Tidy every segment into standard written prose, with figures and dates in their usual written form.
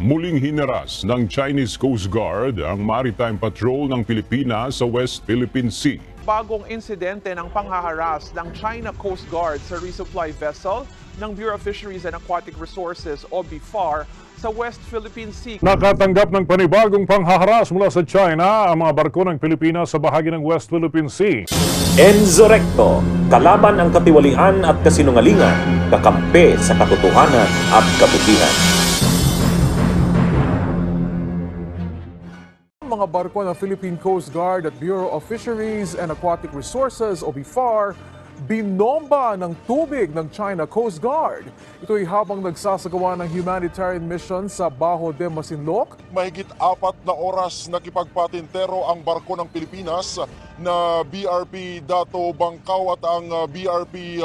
Muling hinaras ng Chinese Coast Guard ang maritime patrol ng Pilipinas sa West Philippine Sea. Bagong insidente ng panghaharas ng China Coast Guard sa resupply vessel ng Bureau of Fisheries and Aquatic Resources o BFAR sa West Philippine Sea. Nakatanggap ng panibagong panghaharas mula sa China ang mga barko ng Pilipinas sa bahagi ng West Philippine Sea. Enzo Recto, kalaban ang katiwalian at kasinungalingan, kakampi sa katotohanan at kabutihan. Mga barko ng Philippine Coast Guard at Bureau of Fisheries and Aquatic Resources o BFAR binomba ng tubig ng China Coast Guard. Ito ay habang nagsasagawa ng humanitarian mission sa Bajo de Masinloc. Mahigit 4 na oras nakipagpatintero ang barko ng Pilipinas na BRP Dato Bangkaw at ang BRP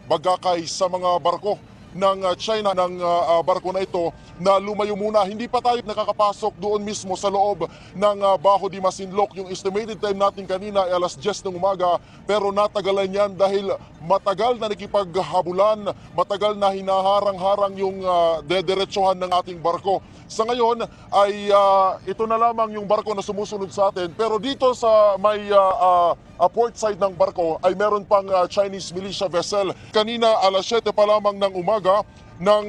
Bagakay sa mga barko ng China ng barko na ito na lumayo muna. Hindi pa tayo nakakapasok doon mismo sa loob ng Bajo de Masinloc. Yung estimated time natin kanina ay alas 10 ng umaga, pero natagalan yan dahil matagal na nakipaghabulan, matagal na hinaharang-harang yung dederetsohan ng ating barko. Sa ngayon ay ito na lamang yung barko na sumusunod sa atin, pero dito sa may port side ng barko ay meron pang Chinese militia vessel. Kanina alas 7 pa lamang ng umaga nang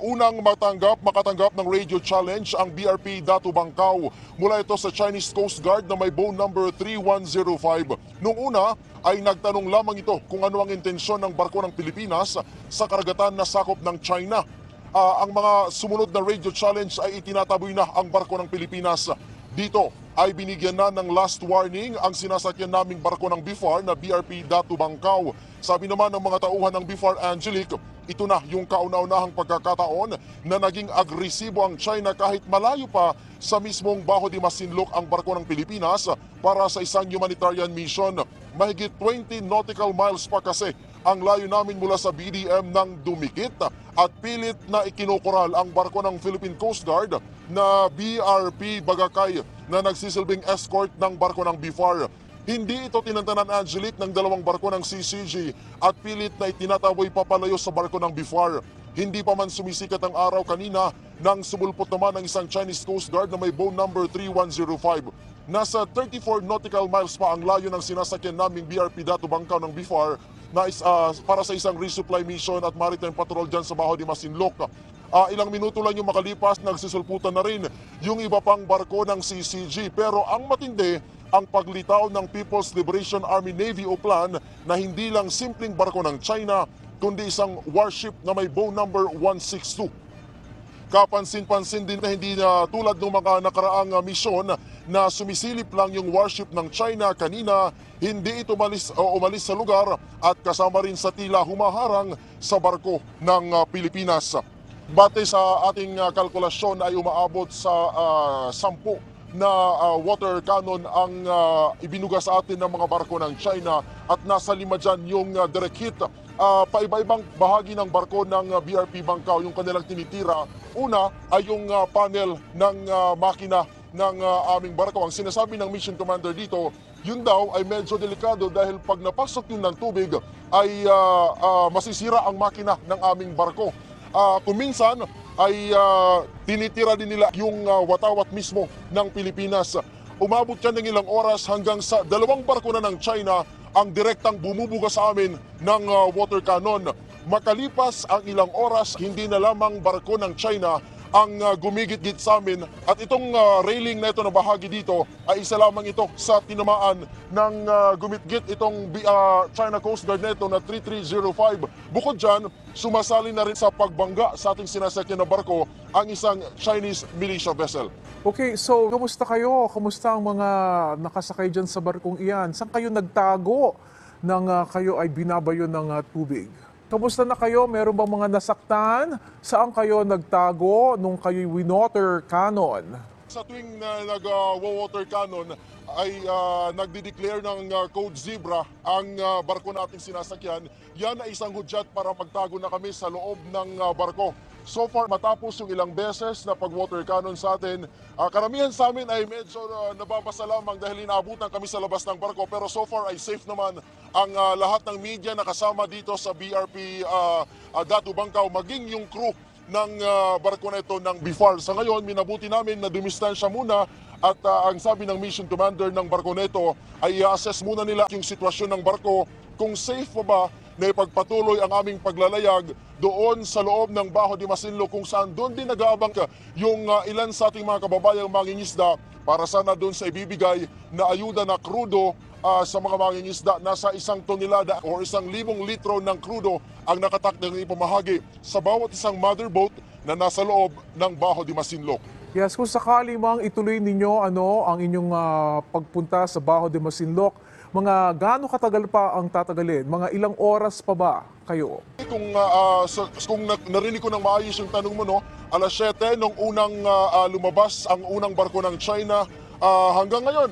unang makatanggap ng radio challenge ang BRP Dato Bangkaw mula ito sa Chinese Coast Guard na may boat number 3105. Nung una ay nagtanong lamang ito kung ano ang intensyon ng barko ng Pilipinas sa karagatan na sakop ng China. Ang mga sumunod na radio challenge ay itinataboy na ang barko ng Pilipinas. Dito ay binigyan na ng last warning ang sinasakyan naming barko ng BFAR na BRP Dato Bangkaw. Sabi naman ng mga tauhan ng BFAR Angelic, ito na yung kauna-unahang pagkakataon na naging agresibo ang China kahit malayo pa sa mismong Bajo de Masinloc ang barko ng Pilipinas para sa isang humanitarian mission. Mahigit 20 nautical miles pa kasi ang layo namin mula sa BDM nang dumikit at pilit na ikinukural ang barko ng Philippine Coast Guard na BRP Bagakay na nagsisilbing escort ng barko ng BFAR. Hindi ito tinantanan, Angelic, ng dalawang barko ng CCG at pilit na itinataboy papalayo sa barko ng BFAR. Hindi pa man sumisikat ang araw kanina nang sumulpot naman ng isang Chinese Coast Guard na may boat number 3105. Nasa 34 nautical miles pa ang layo ng sinasakyan naming BRP Dato Bangkaw ng BFAR na para sa isang resupply mission at maritime patrol dyan sa Bajo de Masinloc. Ilang minuto lang yung makalipas, nagsisulputan na rin yung iba pang barko ng CCG. Pero ang matindi, ang paglitaw ng People's Liberation Army Navy o PLAN na hindi lang simpleng barko ng China, kundi isang warship na may boat number 162. Kapansin-pansin din na hindi na tulad ng mga nakaraang misyon na sumisilip lang yung warship ng China kanina, hindi ito umalis sa lugar at kasama rin sa tila humaharang sa barko ng Pilipinas. Bate sa ating kalkulasyon ay umaabot sa 10 na water cannon ang ibinuga sa atin ng mga barko ng China at nasa 5 dyan yung direct hit. Paiba-ibang bahagi ng barko ng BRP Bangkaw yung kanilang tinitira. Una ay yung panel ng makina ng aming barko. Ang sinasabi ng mission commander dito, yun daw ay medyo delikado dahil pag napasok yun ng tubig ay masisira ang makina ng aming barko. Kung minsan ay tinitira din nila yung watawat mismo ng Pilipinas. Umabot yan ng ilang oras hanggang sa 2 barko na ng China ang direktang bumubuga sa amin ng water cannon. Makalipas ang ilang oras, hindi na lamang barko ng China ang gumigit-git sa amin at itong railing na ito na bahagi dito ay isa lamang ito sa tinamaan ng gumitgit itong China Coast Guard na ito na 3305. Bukod dyan, sumasali na rin sa pagbangga sa ating sinasakyan na barko ang isang Chinese militia vessel. Okay, so kamusta kayo? Kamusta ang mga nakasakay dyan sa barkong iyan? Saan kayo nagtago nang kayo ay binabayo ng tubig? Kamusta na kayo? Meron bang mga nasaktan? Saan kayo nagtago nung kayo'y winotter cannon? Sa tuwing nag-water cannon ay nagdi-declare ng Code Zebra ang barko nating sinasakyan. Yan ay isang hudyat para magtago na kami sa loob ng barko. So far, matapos yung ilang beses na pag-water cannon sa atin, karamihan sa amin ay medyo nababasa lamang dahil inaabutan kami sa labas ng barko. Pero so far ay safe naman ang lahat ng media na kasama dito sa BRP Dato Bangkaw, maging yung crew ng barko na ito ng BFAR. Sa ngayon, minabuti namin na dumistansya muna at ang sabi ng mission commander ng barko na ito ay i-assess muna nila yung sitwasyon ng barko kung safe pa ba na ipagpatuloy ang aming paglalayag doon sa loob ng Bajo de Masinloc kung saan doon din nag-aabang yung ilan sa ating mga kababayang mangingisda para sana doon sa ibibigay na ayuda na krudo sa mga mangingisda. Nasa 1 tonelada o 1,000 litro ng krudo ang nakatakdang ipamahagi sa bawat isang mother boat na nasa loob ng Bajo de Masinloc. Yes, kung sakali mang ituloy ninyo ang inyong pagpunta sa Bajo de Masinloc, mga gaano katagal pa ang tatagalin? Mga ilang oras pa ba kayo? Kung narinig ko ng maayos yung tanong mo, no, alas 7 nung unang lumabas ang unang barko ng China, hanggang ngayon,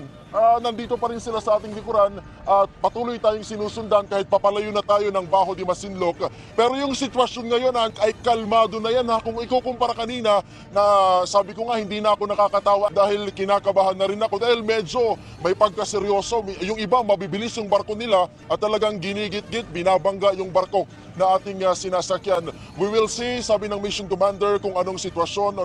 nandito pa rin sila sa ating likuran at patuloy tayong sinusundan kahit papalayo na tayo ng Bajo de Masinloc. Pero yung sitwasyon ngayon ay kalmado na yan. Kung ikukumpara kanina na sabi ko nga hindi na ako nakakatawa dahil kinakabahan na rin ako dahil medyo may pagkaseryoso. Yung iba mabibilis yung barko nila at talagang ginigit-git, binabangga yung barko na ating sinasakyan. We will see, sabi ng mission commander, kung anong sitwasyon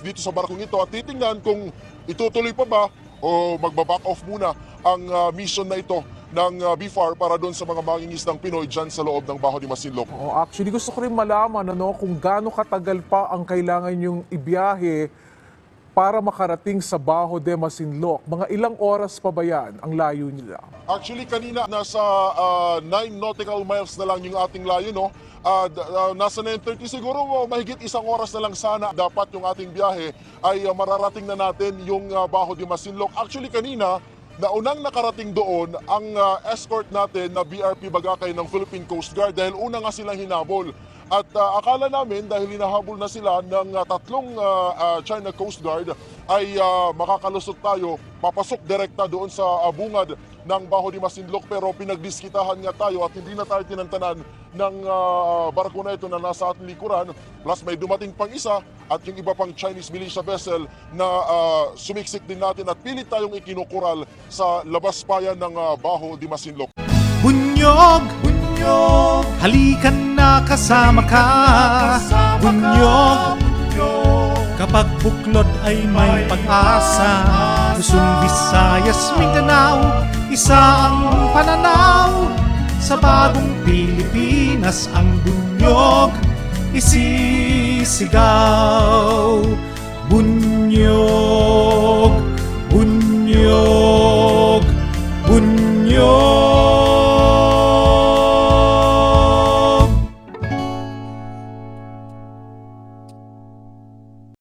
dito sa barkong ito at titingnan kung itutuloy pa ba o magbaback off muna ang mission na ito ng BFAR para doon sa mga mangingisdang Pinoy dyan sa loob ng Bajo de Masinloc. Actually, gusto ko rin malaman kung gaano katagal pa ang kailangan yung ibiyahe para makarating sa Bajo de Masinloc. Mga ilang oras pa ba yan ang layo nila? Actually, kanina nasa 9 nautical miles na lang yung ating layo, no? Nasa 9:30 siguro, mahigit 1 oras na lang sana dapat yung ating biyahe ay mararating na natin yung Bajo de Masinloc. Actually, kanina, naunang nakarating doon ang escort natin na BRP Bagakay ng Philippine Coast Guard dahil una nga silang hinabol. At akala namin dahil hinahabol na sila ng tatlong China Coast Guard ay makakalusot tayo, papasok direkta doon sa bungad ng Bajo de Masinloc, pero pinagdiskitahan nga tayo at hindi na tayo tinantanan ng barko na ito na nasa ating likuran. Plus may dumating pang isa at yung iba pang Chinese militia vessel na sumiksik din natin at pilit tayong ikinukural sa labas bayan ng Bajo de Masinloc. Bunyog, bunyog, halikan na kasama ka. Bunyog, kapag buklod ay may pag-asa. Luzon, Visayas, Mindanao, isa ang pananaw. Sa bagong Pilipinas ang bunyog isisigaw. Bunyog, bunyog.